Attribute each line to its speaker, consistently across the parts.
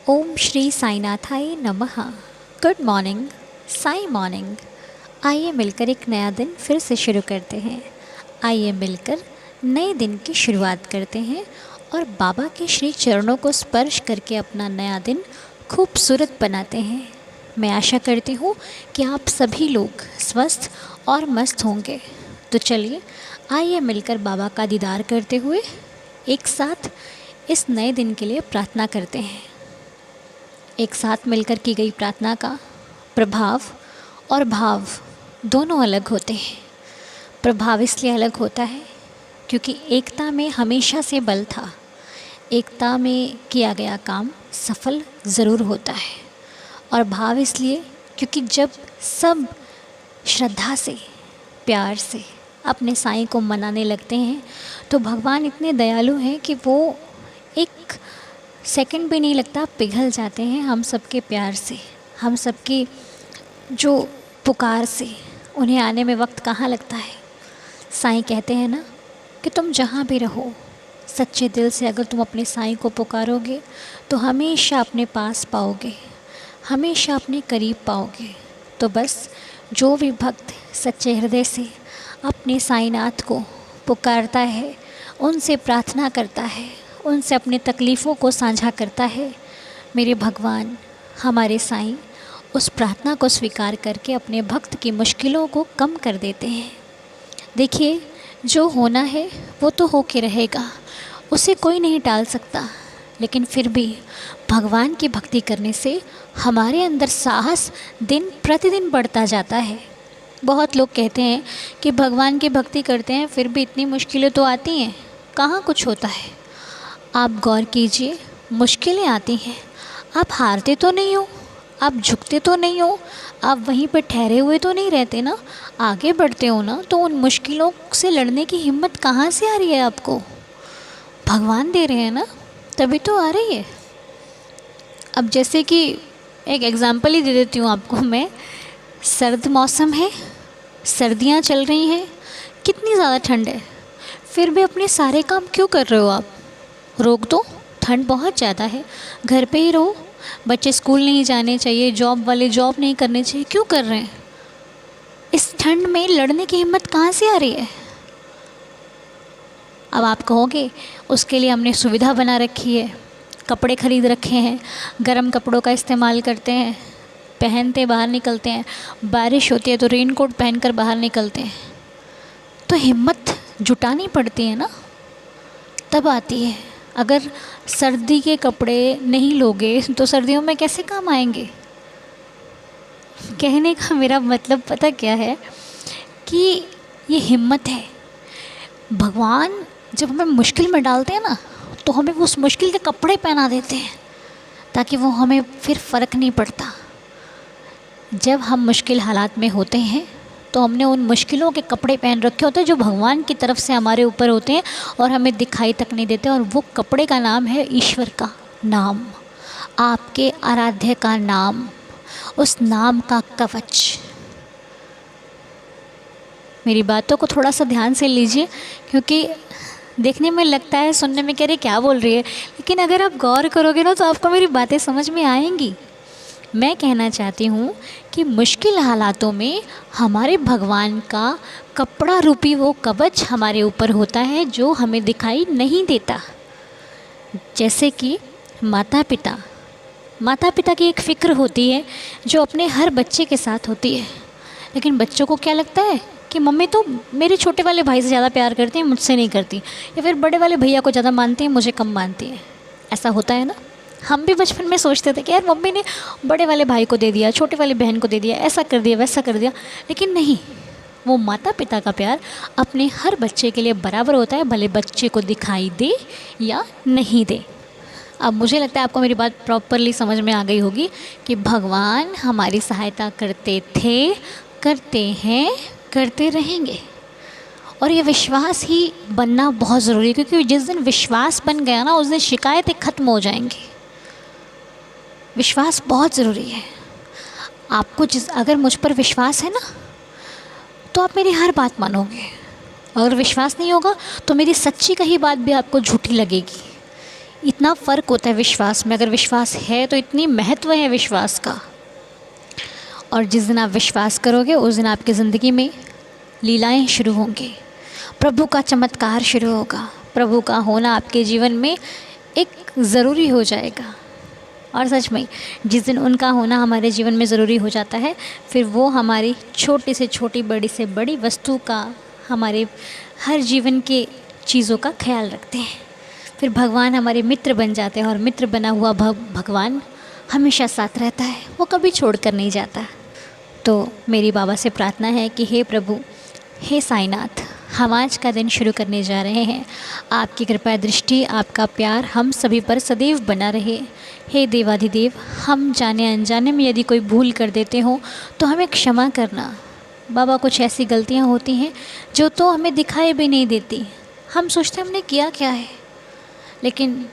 Speaker 1: ओम श्री साईनाथाय नमः। Good morning, Sai morning. आइए मिलकर एक नया दिन फिर से शुरू करते हैं। आइए मिलकर नए दिन की शुरुआत करते हैं और बाबा के श्री चरणों को स्पर्श करके अपना नया दिन खूबसूरत बनाते हैं। मैं आशा करती हूँ कि आप सभी लोग स्वस्थ और मस्त होंगे। तो चलिए आइए मिलकर बाबा का दीदार करते हुए एक साथ इस नए दिन के लिए प्रार्थना करते हैं। एक साथ मिलकर की गई प्रार्थना का प्रभाव और भाव दोनों अलग होते हैं। प्रभाव इसलिए अलग होता है क्योंकि एकता में हमेशा से बल था। एकता में किया गया काम सफल ज़रूर होता है। और भाव इसलिए क्योंकि जब सब श्रद्धा से, प्यार से अपने साईं को मनाने लगते हैं तो भगवान इतने दयालु हैं कि वो एक सेकंड भी नहीं लगता पिघल जाते हैं हम सबके प्यार से, हम सबकी जो पुकार से। उन्हें आने में वक्त कहाँ लगता है। साईं कहते हैं ना कि तुम जहाँ भी रहो, सच्चे दिल से अगर तुम अपने साईं को पुकारोगे तो हमेशा अपने पास पाओगे, हमेशा अपने करीब पाओगे। तो बस जो भी भक्त सच्चे हृदय से अपने साईनाथ को पुकारता है, उनसे प्रार्थना करता है, उनसे अपनी तकलीफ़ों को साझा करता है, मेरे भगवान हमारे साईं उस प्रार्थना को स्वीकार करके अपने भक्त की मुश्किलों को कम कर देते हैं। देखिए, जो होना है वो तो होके रहेगा, उसे कोई नहीं टाल सकता। लेकिन फिर भी भगवान की भक्ति करने से हमारे अंदर साहस दिन प्रतिदिन बढ़ता जाता है। बहुत लोग कहते हैं कि भगवान की भक्ति करते हैं फिर भी इतनी मुश्किलें तो आती हैं, कहाँ कुछ होता है। आप गौर कीजिए, मुश्किलें आती हैं, आप हारते तो नहीं हो, आप झुकते तो नहीं हो, आप वहीं पर ठहरे हुए तो नहीं रहते ना, आगे बढ़ते हो ना। तो उन मुश्किलों से लड़ने की हिम्मत कहाँ से आ रही है आपको? भगवान दे रहे हैं ना, तभी तो आ रही है। अब जैसे कि एक एग्ज़ाम्पल ही दे देती हूँ आपको मैं। सर्द मौसम है, सर्दियाँ चल रही हैं, कितनी ज़्यादा ठंड है, फिर भी अपने सारे काम क्यों कर रहे हो आप? रोक दो, ठंड बहुत ज़्यादा है, घर पे ही रहो। बच्चे स्कूल नहीं जाने चाहिए, जॉब वाले जॉब नहीं करने चाहिए, क्यों कर रहे हैं? इस ठंड में लड़ने की हिम्मत कहाँ से आ रही है? अब आप कहोगे उसके लिए हमने सुविधा बना रखी है, कपड़े ख़रीद रखे हैं, गर्म कपड़ों का इस्तेमाल करते हैं, पहनते बाहर निकलते हैं, बारिश होती है तो रेनकोट पहनकर बाहर निकलते हैं। तो हिम्मत जुटानी पड़ती है ना, तब आती है। अगर सर्दी के कपड़े नहीं लोगे तो सर्दियों में कैसे काम आएंगे? कहने का मेरा मतलब पता क्या है कि ये हिम्मत है। भगवान जब हमें मुश्किल में डालते हैं ना तो हमें उस मुश्किल के कपड़े पहना देते हैं ताकि वो हमें फिर फ़र्क नहीं पड़ता। जब हम मुश्किल हालात में होते हैं तो हमने उन मुश्किलों के कपड़े पहन रखे होते हैं जो भगवान की तरफ से हमारे ऊपर होते हैं और हमें दिखाई तक नहीं देते। और वो कपड़े का नाम है ईश्वर का नाम, आपके आराध्य का नाम, उस नाम का कवच। मेरी बातों को थोड़ा सा ध्यान से लीजिए, क्योंकि देखने में लगता है, सुनने में कह रहे क्या बोल रही है, लेकिन अगर आप गौर करोगे ना तो आपको मेरी बातें समझ में आएंगी। मैं कहना चाहती हूँ कि मुश्किल हालातों में हमारे भगवान का कपड़ा रूपी वो कवच हमारे ऊपर होता है जो हमें दिखाई नहीं देता। जैसे कि माता पिता की एक फ़िक्र होती है जो अपने हर बच्चे के साथ होती है। लेकिन बच्चों को क्या लगता है कि मम्मी तो मेरे छोटे वाले भाई से ज़्यादा प्यार करती हैं, मुझसे नहीं करती, या फिर बड़े वाले भैया को ज़्यादा मानती हैं, मुझे कम मानती है। ऐसा होता है ना। हम भी बचपन में सोचते थे कि यार मम्मी ने बड़े वाले भाई को दे दिया, छोटे वाले बहन को दे दिया, ऐसा कर दिया, वैसा कर दिया। लेकिन नहीं, वो माता पिता का प्यार अपने हर बच्चे के लिए बराबर होता है, भले बच्चे को दिखाई दे या नहीं दे। अब मुझे लगता है आपको मेरी बात प्रॉपरली समझ में आ गई होगी कि भगवान हमारी सहायता करते थे, करते हैं, करते रहेंगे। और ये विश्वास ही बनना बहुत ज़रूरी है, क्योंकि जिस दिन विश्वास बन गया ना उस दिन शिकायतें ख़त्म हो जाएंगी। विश्वास बहुत ज़रूरी है। आपको अगर मुझ पर विश्वास है ना तो आप मेरी हर बात मानोगे। अगर विश्वास नहीं होगा तो मेरी सच्ची कही बात भी आपको झूठी लगेगी। इतना फ़र्क होता है विश्वास में। अगर विश्वास है तो इतनी महत्व है विश्वास का। और जिस दिन आप विश्वास करोगे उस दिन आपकी ज़िंदगी में लीलाएं शुरू होंगी, प्रभु का चमत्कार शुरू होगा, प्रभु का होना आपके जीवन में एक ज़रूरी हो जाएगा। और सच में जिस दिन उनका होना हमारे जीवन में ज़रूरी हो जाता है, फिर वो हमारी छोटी से छोटी, बड़ी से बड़ी वस्तु का, हमारे हर जीवन के चीज़ों का ख्याल रखते हैं। फिर भगवान हमारे मित्र बन जाते हैं, और मित्र बना हुआ भगवान हमेशा साथ रहता है, वो कभी छोड़ कर नहीं जाता। तो मेरी बाबा से प्रार्थना है कि हे प्रभु, हे साईनाथ, हम आज का दिन शुरू करने जा रहे हैं। आपकी कृपा दृष्टि, आपका प्यार हम सभी पर सदैव बना रहे। हे देवाधिदेव, हम जाने अनजाने में यदि कोई भूल कर देते हो तो हमें क्षमा करना। बाबा, कुछ ऐसी गलतियां होती हैं जो तो हमें दिखाई भी नहीं देती। हम सोचते हमने किया क्या है, लेकिन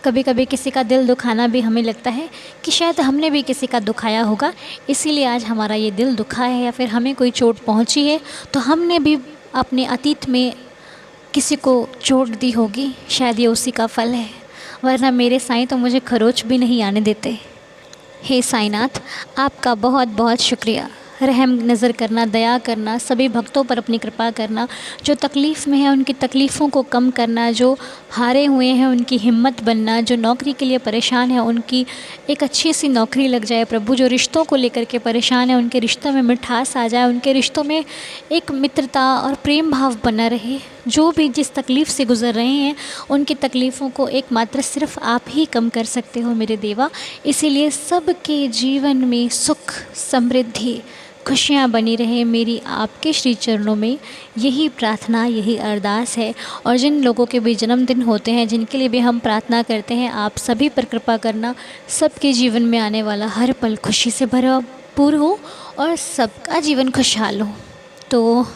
Speaker 1: कभी कभी किसी का दिल दुखाना भी हमें लगता है कि शायद हमने भी किसी का दुखाया होगा, इसीलिए आज हमारा ये दिल दुखा है, या फिर हमें कोई चोट पहुंची है तो हमने भी अपने अतीत में किसी को चोट दी होगी, शायद ये उसी का फल है। वरना मेरे साईं तो मुझे खरोच भी नहीं आने देते। हे साईनाथ, आपका बहुत बहुत शुक्रिया। रहम नज़र करना, दया करना, सभी भक्तों पर अपनी कृपा करना, जो तकलीफ़ में है उनकी तकलीफ़ों को कम करना, जो हारे हुए हैं उनकी हिम्मत बनना, जो नौकरी के लिए परेशान है उनकी एक अच्छी सी नौकरी लग जाए प्रभु, जो रिश्तों को लेकर के परेशान है उनके रिश्तों में मिठास आ जाए, उनके रिश्तों में एक मित्रता और प्रेम भाव बना रहे। जो भी जिस तकलीफ़ से गुज़र रहे हैं उनकी तकलीफ़ों को एकमात्र सिर्फ़ आप ही कम कर सकते हो मेरे देवा। इसीलिए सबके जीवन में सुख, समृद्धि, खुशियाँ बनी रहे, मेरी आपके श्री चरणों में यही प्रार्थना, यही अरदास है। और जिन लोगों के भी जन्मदिन होते हैं, जिनके लिए भी हम प्रार्थना करते हैं, आप सभी पर कृपा करना, सबके जीवन में आने वाला हर पल खुशी से भरपूर हो और सबका जीवन खुशहाल हो। तो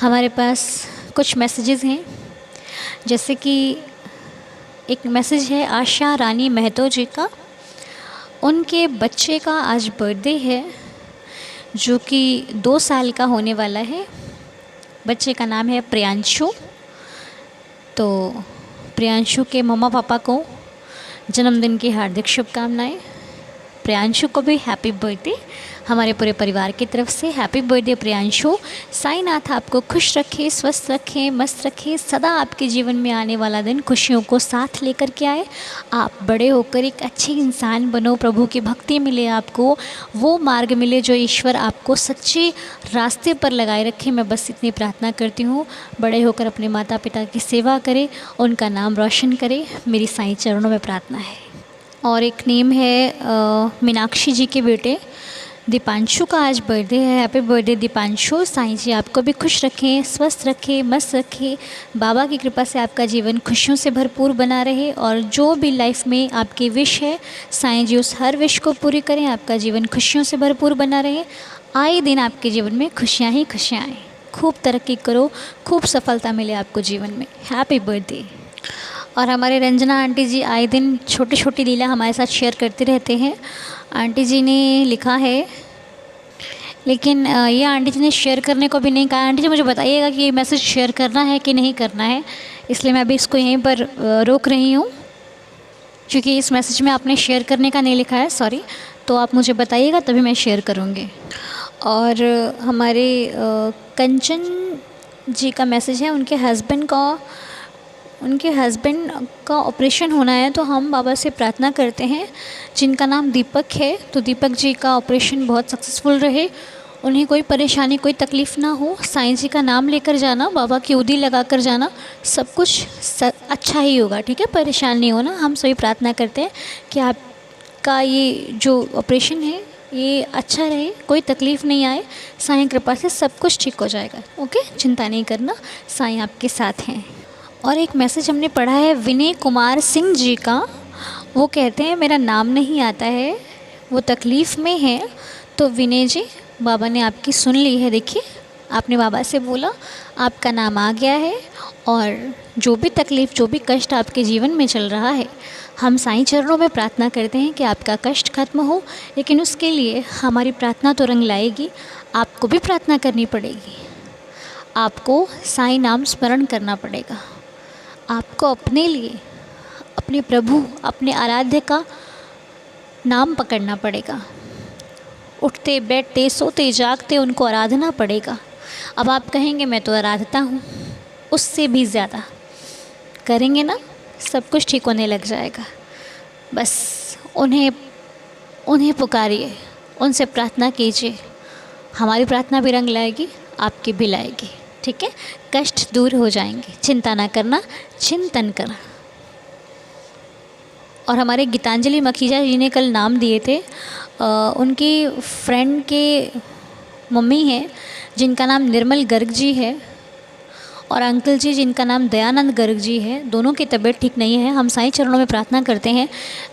Speaker 1: हमारे पास कुछ मैसेजेस हैं, जैसे कि एक मैसेज है आशा रानी महतो जी का। उनके बच्चे का आज बर्थडे है, जो कि 2 साल का होने वाला है। बच्चे का नाम है प्रियांशु। तो प्रियांशु के मम्मा पापा को जन्मदिन की हार्दिक शुभकामनाएं। प्रियांशु को भी हैप्पी बर्थडे हमारे पूरे परिवार की तरफ से। Happy birthday Priyanshu. साईनाथ आपको खुश रखे, स्वस्थ रखे, मस्त रखे, सदा आपके जीवन में आने वाला दिन खुशियों को साथ लेकर के आए। आप बड़े होकर एक अच्छे इंसान बनो, प्रभु की भक्ति मिले आपको, वो मार्ग मिले जो ईश्वर आपको सच्चे रास्ते पर लगाए रखे। मैं बस इतनी प्रार्थना करती हूँ। बड़े होकर अपने माता पिता की सेवा करें, उनका नाम रोशन करें, मेरी साईं चरणों में प्रार्थना है। और एक नेम है मीनाक्षी जी के बेटे दीपांशु का आज बर्थडे है। Happy birthday Deepanshu. साईं जी आपको भी खुश रखें, स्वस्थ रखें, मस्त रखें। बाबा की कृपा से आपका जीवन खुशियों से भरपूर बना रहे, और जो भी लाइफ में आपकी विश है साईं जी उस हर विश को पूरी करें। आपका जीवन खुशियों से भरपूर बना रहे। आए दिन आपके जीवन में खुशियाँ ही खुशियाँ आएँ। खूब तरक्की करो, खूब सफलता मिले आपको जीवन में। Happy birthday. और हमारे रंजना आंटी जी आए दिन छोटी छोटी लीला हमारे साथ शेयर करते रहते हैं। आंटी जी ने लिखा है, लेकिन ये आंटी जी ने शेयर करने को भी नहीं कहा। आंटी जी मुझे बताइएगा कि ये मैसेज शेयर करना है कि नहीं करना है, इसलिए मैं अभी इसको यहीं पर रोक रही हूँ, क्योंकि इस मैसेज में आपने शेयर करने का नहीं लिखा है, सॉरी। तो आप मुझे बताइएगा तभी मैं शेयर करूँगी। और हमारे कंचन जी का मैसेज है, उनके हस्बैंड का ऑपरेशन होना है, तो हम बाबा से प्रार्थना करते हैं, जिनका नाम दीपक है। तो दीपक जी का ऑपरेशन बहुत सक्सेसफुल रहे, उन्हें कोई परेशानी, कोई तकलीफ़ ना हो। साईं जी का नाम लेकर जाना, बाबा की उदी लगा कर जाना, सब कुछ अच्छा ही होगा, ठीक है, परेशान नहीं होना। हम सभी प्रार्थना करते हैं कि आपका ये जो ऑपरेशन है ये अच्छा रहे, कोई तकलीफ़ नहीं आए। साईं कृपा से सब कुछ ठीक हो जाएगा, ओके, चिंता नहीं करना, साईं आपके साथ हैं। और एक मैसेज हमने पढ़ा है विनय कुमार सिंह जी का। वो कहते हैं मेरा नाम नहीं आता है, वो तकलीफ़ में है। तो विनय जी, बाबा ने आपकी सुन ली है। देखिए, आपने बाबा से बोला, आपका नाम आ गया है, और जो भी तकलीफ़, जो भी कष्ट आपके जीवन में चल रहा है, हम साईं चरणों में प्रार्थना करते हैं कि आपका कष्ट खत्म हो। लेकिन उसके लिए हमारी प्रार्थना तो रंग लाएगी, आपको भी प्रार्थना करनी पड़ेगी, आपको साईं नाम स्मरण करना पड़ेगा, आपको अपने अपने प्रभु, अपने आराध्य का नाम पकड़ना पड़ेगा। उठते बैठते सोते जागते उनको आराधना पड़ेगा। अब आप कहेंगे मैं तो आराधता हूँ, उससे भी ज़्यादा करेंगे ना, सब कुछ ठीक होने लग जाएगा। बस उन्हें उन्हें पुकारिए, उनसे प्रार्थना कीजिए। हमारी प्रार्थना भी रंग लाएगी, आपकी भी लाएगी। ठीक है, कष्ट दूर हो जाएंगे। चिंता ना करना, चिंतन करना। और हमारे गीतांजलि मखीजा जी ने कल नाम दिए थे, उनकी फ्रेंड के मम्मी हैं जिनका नाम निर्मल गर्ग जी है, और अंकल जी जिनका नाम दयानंद गर्ग जी है। दोनों की तबीयत ठीक नहीं है। हम साईं चरणों में प्रार्थना करते हैं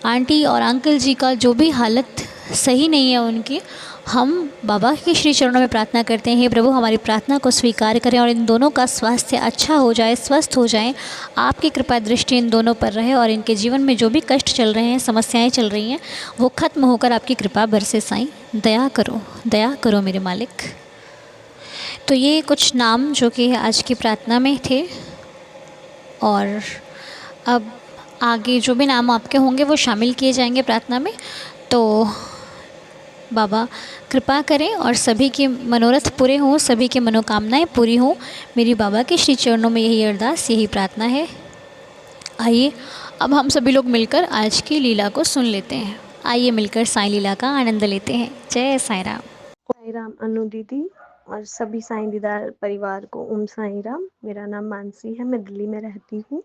Speaker 1: आंटी और अंकल जी का जो भी हालत सही नहीं है उनकी, हम बाबा के श्री चरणों में प्रार्थना करते हैं, हे प्रभु हमारी प्रार्थना को स्वीकार करें और इन दोनों का स्वास्थ्य अच्छा हो जाए, स्वस्थ हो जाएं। आपकी कृपा दृष्टि इन दोनों पर रहे और इनके जीवन में जो भी कष्ट चल रहे हैं, समस्याएं चल रही हैं, वो खत्म होकर आपकी कृपा बरसे। साईं दया करो मेरे मालिक। तो ये कुछ नाम जो कि आज की प्रार्थना में थे, और अब आगे जो भी नाम आपके होंगे वो शामिल किए जाएंगे प्रार्थना में। तो बाबा कृपा करें और सभी के मनोरथ पूरे हों, सभी की मनोकामनाएं पूरी हों। मेरी बाबा के श्री चरणों में यही अरदास, यही प्रार्थना है। आइए अब हम सभी लोग मिलकर आज की लीला को सुन लेते हैं। आइए मिलकर साईं लीला का आनंद लेते हैं। जय साईं राम।
Speaker 2: साईं राम अनु दीदी और सभी साईं दीदार परिवार को ओम साईं राम। मेरा नाम मानसी है, मैं दिल्ली में रहती हूँ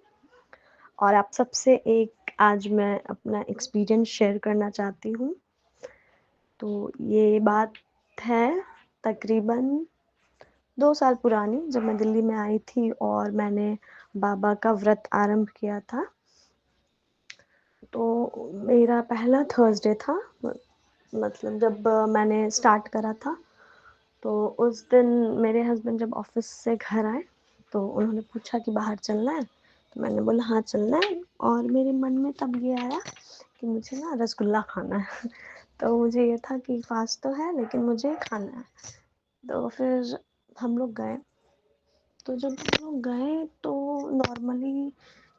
Speaker 2: और आप सबसे एक आज मैं अपना एक्सपीरियंस शेयर करना चाहती हूँ। तो ये बात है तकरीबन 2 साल पुरानी, जब मैं दिल्ली में आई थी और मैंने बाबा का व्रत आरंभ किया था। तो मेरा पहला थर्सडे था, मतलब जब मैंने स्टार्ट करा था। तो उस दिन मेरे हस्बैंड जब ऑफिस से घर आए तो उन्होंने पूछा कि बाहर चलना है, तो मैंने बोला हाँ चलना है। और मेरे मन में तब ये आया कि मुझे ना रसगुल्ला खाना है तो मुझे ये था कि फास्ट तो है लेकिन मुझे खाना है। तो फिर हम लोग गए। तो जब हम लोग गए तो नॉर्मली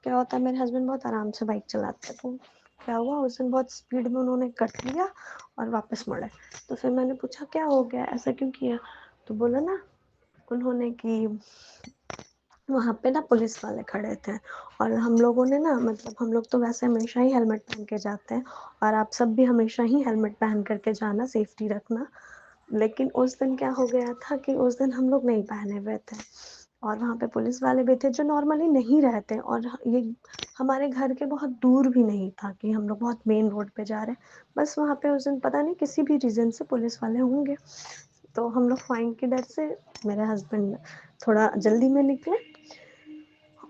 Speaker 2: क्या होता है, मेरे हस्बैंड बहुत आराम से बाइक चलाते हैं, तो क्या हुआ उस दिन बहुत स्पीड में उन्होंने कट लिया और वापस मुड़े। तो फिर मैंने पूछा क्या हो गया, ऐसा क्यों किया? तो बोला ना उन्होंने कि वहाँ पे ना पुलिस वाले खड़े थे और हम लोगों ने ना, मतलब हम लोग तो वैसे हमेशा ही हेलमेट पहन के जाते हैं और आप सब भी हमेशा ही हेलमेट पहन करके जाना, सेफ्टी रखना। लेकिन उस दिन क्या हो गया था कि उस दिन हम लोग नहीं पहने हुए थे और वहाँ पे पुलिस वाले भी थे जो नॉर्मली नहीं रहते, और ये हमारे घर के बहुत दूर भी नहीं था कि हम लोग बहुत मेन रोड पे जा रहे हैं। बस वहाँ पे उस दिन पता नहीं किसी भी रीज़न से पुलिस वाले होंगे, तो हम लोग फाइन के डर से मेरे हस्बैंड थोड़ा जल्दी में निकले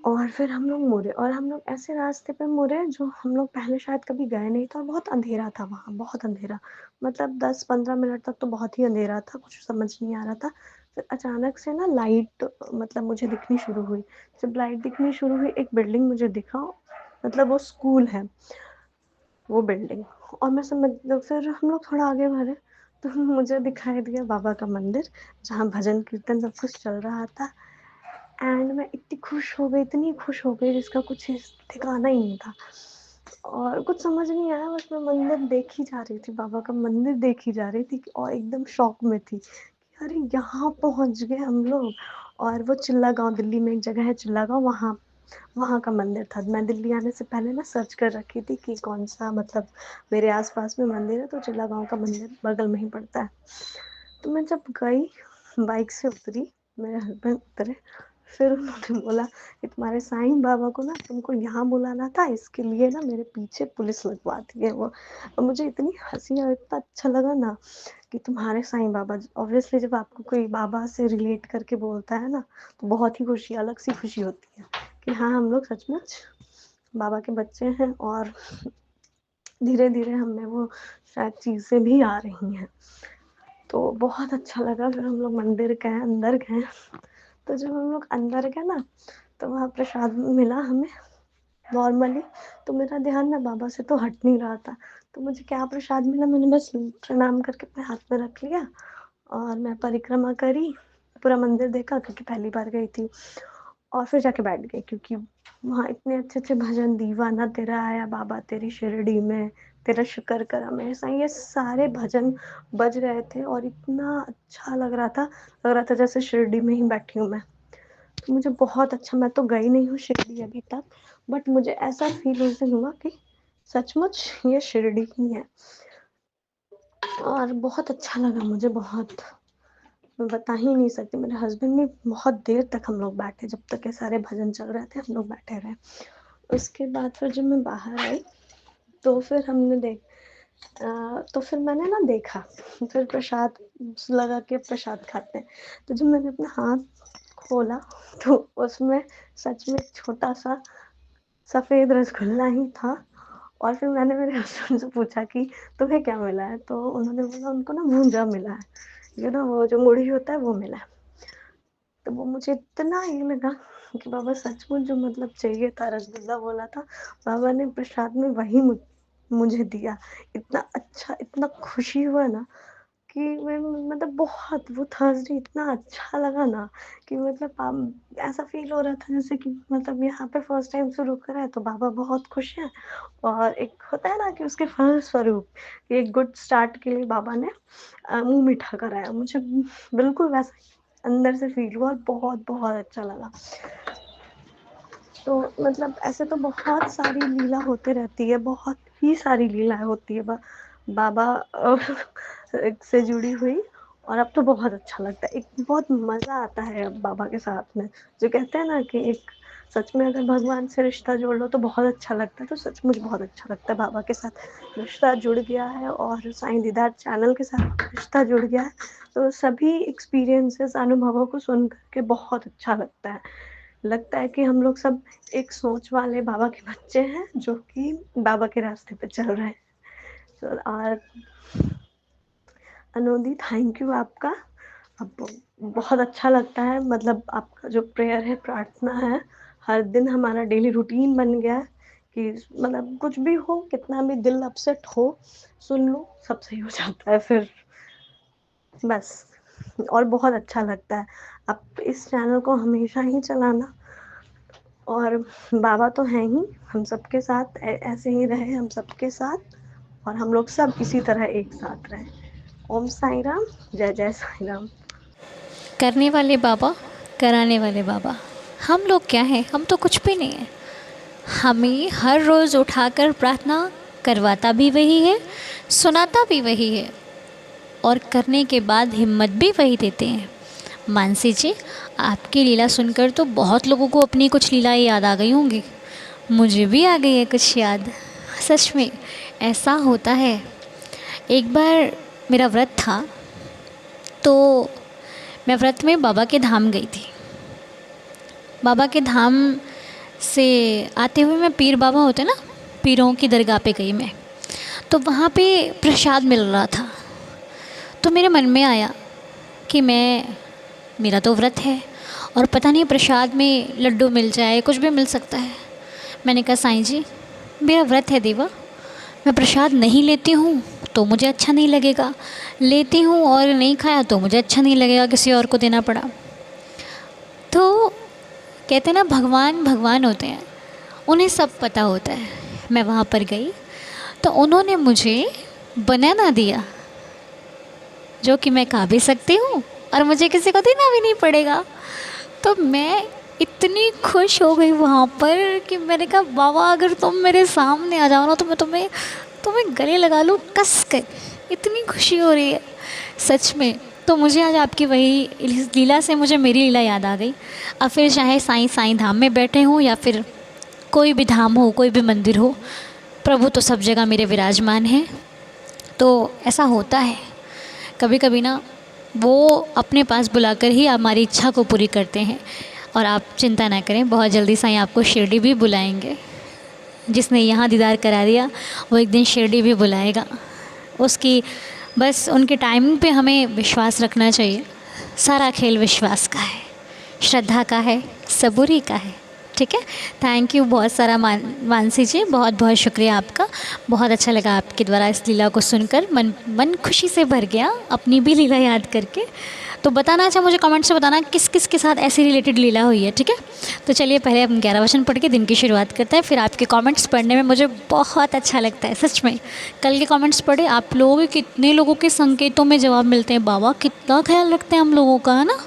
Speaker 2: और फिर हम लोग मुड़े, और हम लोग ऐसे रास्ते पे मुड़े जो हम लोग पहले शायद कभी गए नहीं था, और बहुत अंधेरा था वहाँ, बहुत अंधेरा। मतलब 10-15 मिनट तक तो बहुत ही अंधेरा था, कुछ समझ नहीं आ रहा था। फिर अचानक से ना लाइट, मतलब मुझे दिखनी शुरू हुई। जब लाइट दिखनी शुरू हुई, एक बिल्डिंग मुझे दिखा, मतलब वो स्कूल है वो बिल्डिंग। और मैं समझ, फिर हम लोग थोड़ा आगे बढ़े तो मुझे दिखाई दिया बाबा का मंदिर, जहाँ भजन कीर्तन सब कुछ चल रहा था। एंड मैं इतनी खुश हो गई, इतनी खुश हो गई जिसका कुछ ठिकाना ही नहीं था। और कुछ समझ नहीं आया, बस मैं मंदिर देखी जा रही थी, बाबा का मंदिर देखी जा रही थी और एकदम शॉक में थी कि अरे यहाँ पहुँच गए हम लोग। और वो चिल्ला गाँव, दिल्ली में एक जगह है चिल्ला गाँव, वहाँ वहाँ का मंदिर था। मैं दिल्ली आने से पहले ना सर्च कर रखी थी कि कौन सा, मतलब मेरे आसपास में मंदिर है, तो चिल्ला गाँव का मंदिर बगल में ही पड़ता है। तो मैं जब गई, बाइक से उतरी, मेरे हस्बैंड उतरे, फिर उन्होंने बोला कि तुम्हारे साईं बाबा को ना तुमको यहाँ बुलाना था, इसके लिए ना मेरे पीछे पुलिस लगवा दी है वो। और मुझे इतनी हंसी और इतना अच्छा लगा ना कि तुम्हारे साईं बाबा। ऑब्वियसली जब आपको कोई बाबा से रिलेट करके बोलता है ना, तो बहुत ही खुशी, अलग सी खुशी होती है कि हाँ हम लोग सचमुच बाबा के बच्चे हैं और धीरे धीरे हमें वो शायद चीज़ें भी आ रही हैं। तो बहुत अच्छा लगा। फिर हम लोग मंदिर गए, अंदर गए। तो जब हम लोग अंदर गए ना, तो वहाँ प्रसाद मिला हमें नॉर्मली। तो मेरा ध्यान ना बाबा से तो हट नहीं रहा था, तो मुझे क्या प्रसाद मिला, मैंने बस प्रणाम करके अपने हाथ में रख लिया और मैं परिक्रमा करी, पूरा मंदिर देखा क्योंकि पहली बार गई थी, और फिर जाके बैठ गई क्योंकि वहाँ इतने अच्छे-अच्छे भजन, दीवाना तेरा आया बाबा तेरी शिरडी में, तेरा शुक्र करा मेरे साईं, ये सारे भजन बज रहे थे और इतना अच्छा लग रहा था जैसे शिरडी में ही बैठी हूँ मैं। तो मुझे बहुत अच्छा, मैं तो गई नहीं हूँ शिरडी अभी तक, बट मुझे ऐसा फ़ील उस दिन हुआ कि सचमुच ये शिरडी ही है और बहुत अच्छा लगा मुझे बहुत। मैं बता ही नहीं सकती, मेरे हस्बैंड भी बहुत देर तक हम लोग बैठे, जब तक ये सारे भजन चल रहे थे हम लोग बैठे रहे। उसके बाद फिर जब मैं बाहर आई तो फिर तो फिर मैंने ना देखा, फिर प्रसाद लगा के प्रसाद खाते हैं, तो जब मैंने अपना हाथ खोला तो उसमें सच में छोटा सा सफ़ेद रसगुल्ला ही था। और फिर मैंने मेरे हस्बैंड से पूछा कि तुम्हें क्या मिला है, तो उन्होंने बोला उनको ना भूंजा मिला है, यू नो वो जो मुड़ी होता है वो मिला है। तो वो मुझे इतना ये लगा कि बाबा सचमुच जो मतलब चाहिए था, रसगुल्ला बोला था, बाबा ने प्रसाद में वही मुझे दिया। इतना अच्छा, इतना खुशी हुआ ना कि मैं मतलब बहुत, वो थर्सडे इतना अच्छा लगा ना कि मतलब ऐसा फ़ील हो रहा था जैसे कि मतलब यहाँ पे फर्स्ट टाइम शुरू करा है तो बाबा बहुत खुश हैं। और एक होता है ना कि उसके फल स्वरूप कि एक गुड स्टार्ट के लिए बाबा ने मुँह मीठा कराया। मुझे बिल्कुल वैसा ही अंदर से फ़ील हुआ और बहुत-बहुत अच्छा लगा। तो मतलब ऐसे तो बहुत सारी लीला होते रहती है, बहुत ही सारी लीलाएँ होती है बाबा से जुड़ी हुई। और अब तो बहुत अच्छा लगता है, एक बहुत मज़ा आता है अब बाबा के साथ में। जो कहते हैं ना कि एक सच में अगर भगवान से रिश्ता जोड़ लो तो बहुत अच्छा लगता है, तो सचमुच बहुत अच्छा लगता है बाबा के साथ रिश्ता जुड़ गया है और साईं दीदार चैनल के साथ रिश्ता जुड़ गया है। तो सभी एक्सपीरियंसेस, अनुभवों को सुन कर के बहुत अच्छा लगता है। लगता है कि हम लोग सब एक सोच वाले बाबा के बच्चे हैं जो कि बाबा के रास्ते पे चल रहे हैं। तो और अनोदी थैंक यू आपका। अब बहुत अच्छा लगता है, मतलब आपका जो प्रेयर है, प्रार्थना है, हर दिन हमारा डेली रूटीन बन गया है कि मतलब कुछ भी हो, कितना भी दिल अपसेट हो, सुन लो, सब सही हो जाता है फिर बस। और बहुत अच्छा लगता है। आप इस चैनल को हमेशा ही चलाना और बाबा तो हैं ही, हम सबके साथ ऐसे ही रहे हम सबके साथ और हम लोग सब इसी तरह एक साथ रहें। ओम साई राम, जय जय साई राम।
Speaker 1: करने वाले बाबा, कराने वाले बाबा। हम लोग क्या हैं? हम तो कुछ भी नहीं है। हमें हर रोज़ उठाकर प्रार्थना करवाता भी वही है, सुनाता भी वही है और करने के बाद हिम्मत भी वही देते हैं। मानसी जी, आपकी लीला सुनकर तो बहुत लोगों को अपनी कुछ लीलाएँ याद आ गई होंगी। मुझे भी आ गई है कुछ याद। सच में ऐसा होता है। एक बार मेरा व्रत था, तो मैं व्रत में बाबा के धाम गई थी। बाबा के धाम से आते हुए मैं पीर बाबा होते ना, पीरों की दरगाह पे गई मैं। तो वहाँ पे प्रसाद मिल रहा था, तो मेरे मन में आया कि मेरा तो व्रत है और पता नहीं प्रसाद में लड्डू मिल जाए, कुछ भी मिल सकता है। मैंने कहा साईं जी, मेरा व्रत है देवा, मैं प्रसाद नहीं लेती हूँ तो मुझे अच्छा नहीं लगेगा, लेती हूँ और नहीं खाया तो मुझे अच्छा नहीं लगेगा, किसी और को देना पड़ा। तो कहते हैं ना, भगवान भगवान होते हैं, उन्हें सब पता होता है। मैं वहाँ पर गई तो उन्होंने मुझे बनाना दिया, जो कि मैं खा भी सकती हूँ और मुझे किसी को देना भी नहीं पड़ेगा। तो मैं इतनी खुश हो गई वहाँ पर कि मैंने कहा बाबा, अगर तुम मेरे सामने आ जाओ ना तो मैं तुम्हें तुम्हें गले लगा लूँ कस कर। इतनी खुशी हो रही है सच में। तो मुझे आज आपकी वही इस लीला से मुझे मेरी लीला याद आ गई। अब फिर चाहे साईं साईं धाम में बैठे हों या फिर कोई भी धाम हो, कोई भी मंदिर हो, प्रभु तो सब जगह मेरे विराजमान हैं। तो ऐसा होता है कभी कभी ना, वो अपने पास बुलाकर ही हमारी इच्छा को पूरी करते हैं। और आप चिंता ना करें, बहुत जल्दी साईं आपको शिरडी भी बुलाएंगे। जिसने यहाँ दीदार करा दिया वो एक दिन शिरडी भी बुलाएगा। उसकी बस उनके टाइमिंग पे हमें विश्वास रखना चाहिए। सारा खेल विश्वास का है, श्रद्धा का है, सबूरी का है। ठीक है। थैंक यू बहुत सारा मानसी जी, बहुत बहुत शुक्रिया आपका। बहुत अच्छा लगा आपके द्वारा इस लीला को सुनकर, मन खुशी से भर गया अपनी भी लीला याद करके। तो बताना, अच्छा मुझे कमेंट्स में बताना किस किस के साथ ऐसी रिलेटेड लीला हुई है, ठीक है। तो चलिए पहले हम 11 वचन पढ़ के दिन की शुरुआत करते हैं, फिर आपके कमेंट्स पढ़ने में मुझे बहुत अच्छा लगता है सच में। कल के कमेंट्स पढ़े, आप लोगों के कितने लोगों के संकेतों में जवाब मिलते हैं, बाबा कितना ख्याल रखते हैं हम लोगों का, है ना।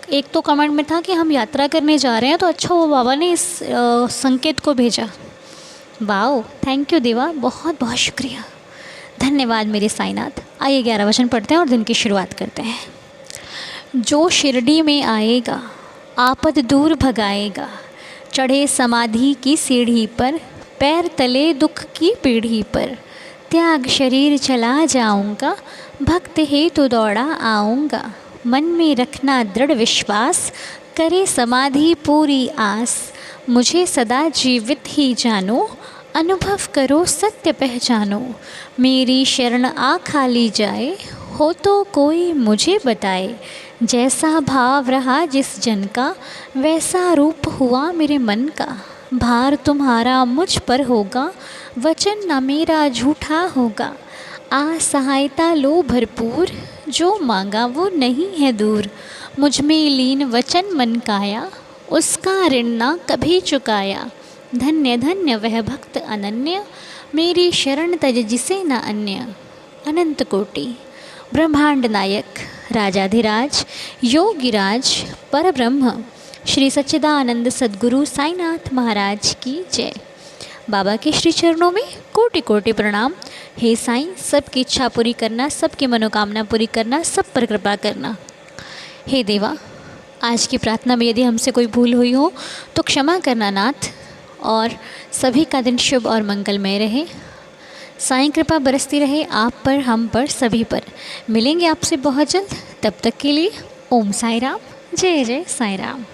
Speaker 1: एक तो कमेंट में था कि हम यात्रा करने जा रहे हैं, तो अच्छा वो बाबा ने इस संकेत को भेजा। वाओ, थैंक यू देवा, बहुत बहुत शुक्रिया, धन्यवाद मेरे साईनाथ। आइए 11 वचन पढ़ते हैं और दिन की शुरुआत करते हैं। जो शिरडी में आएगा आपद दूर भगाएगा, चढ़े समाधि की सीढ़ी पर, पैर तले दुख की पीढ़ी पर, त्याग शरीर चला जाऊंगा, भक्त हेतु दौड़ा आऊँगा, मन में रखना दृढ़ विश्वास, करे समाधि पूरी आस, मुझे सदा जीवित ही जानो, अनुभव करो सत्य पहचानो, मेरी शरण आ खाली जाए, हो तो कोई मुझे बताए, जैसा भाव रहा जिस जन का, वैसा रूप हुआ मेरे मन का, भार तुम्हारा मुझ पर होगा, वचन न मेरा झूठा होगा, आ सहायता लो भरपूर, जो मांगा वो नहीं है दूर, मुझ में लीन वचन मन काया, उसका ऋण ना कभी चुकाया, धन्य धन्य वह भक्त अनन्य, मेरी शरण तज जिसे न अन्य, अनंत कोटि ब्रह्मांड नायक राजाधिराज योगिराज परब्रह्म श्री सच्चिदानंद सद्गुरु साईनाथ महाराज की जय। बाबा के श्री चरणों में कोटि कोटि प्रणाम। हे साईं, सबकी इच्छा पूरी करना, सबकी मनोकामना पूरी करना, सब पर कृपा करना। हे देवा, आज की प्रार्थना में यदि हमसे कोई भूल हुई हो तो क्षमा करना नाथ, और सभी का दिन शुभ और मंगलमय रहे। साईं कृपा बरसती रहे आप पर, हम पर, सभी पर। मिलेंगे आपसे बहुत जल्द, तब तक के लिए ओम साई राम, जय जय साई राम।